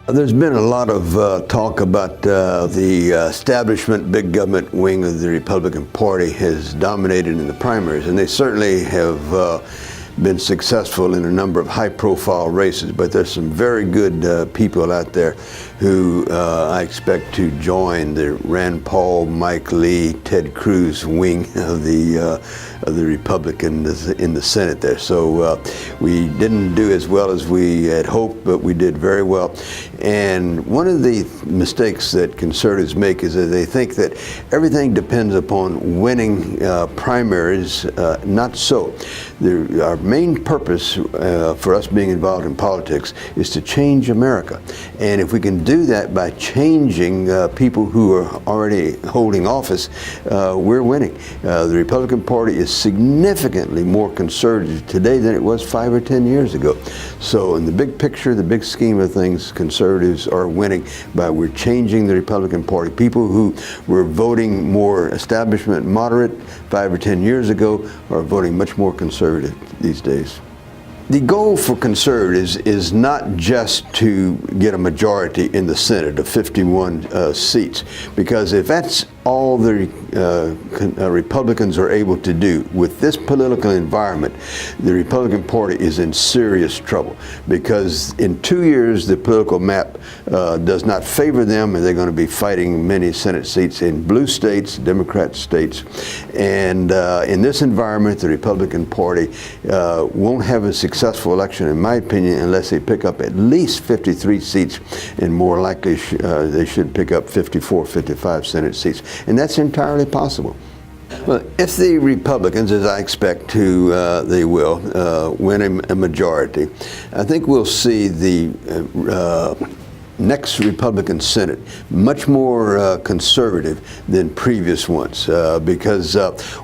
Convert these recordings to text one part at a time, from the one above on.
There's been a lot of talk about the establishment, big government wing of the Republican Party has dominated in the primaries, and they certainly have been successful in a number of high-profile races, but there's some very good people out there who I expect to join the Rand Paul, Mike Lee, Ted Cruz wing of the Republicans in the Senate there. So we didn't do as well as we had hoped, but we did very well. And one of the mistakes that conservatives make is that they think that everything depends upon winning primaries. Not so. Our main purpose for us being involved in politics is to change America. And if we can do that by changing people who are already holding office, we're winning. The Republican Party is significantly more conservative today than it was 5 or 10 years ago. So in the big picture, the big scheme of things, conservatives are winning by we're changing the Republican Party. People who were voting more establishment moderate 5 or 10 years ago are voting much more conservative these days. The goal for conservatives is not just to get a majority in the Senate of 51 seats, because if that's all the Republicans are able to do with this political environment, the Republican Party is in serious trouble, because in 2 years the political map does not favor them, and they're going to be fighting many Senate seats in blue states, Democrat states. And in this environment, the Republican Party won't have a successful election, in my opinion, unless they pick up at least 53 seats, and more likely they should pick up 54, 55 Senate seats. And that's entirely possible. Well, if the Republicans, as I expect they will, win a majority, I think we'll see the next Republican Senate much more conservative than previous ones, because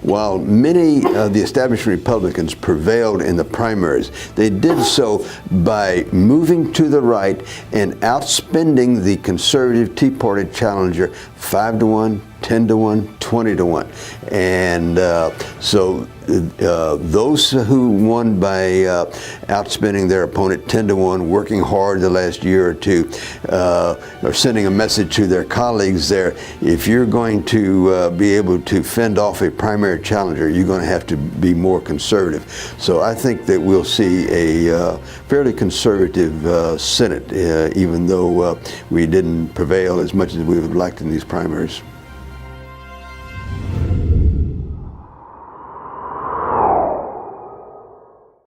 while many of the established Republicans prevailed in the primaries, they did so by moving to the right and outspending the conservative Tea Party challenger 5-1, 10-1, 20-1. And so those who won by outspending their opponent 10-1, working hard the last year or two, are sending a message to their colleagues there: if you're going to be able to fend off a primary challenger, you're going to have to be more conservative. So I think that we'll see a fairly conservative Senate, even though we didn't prevail as much as we would have liked in these primaries.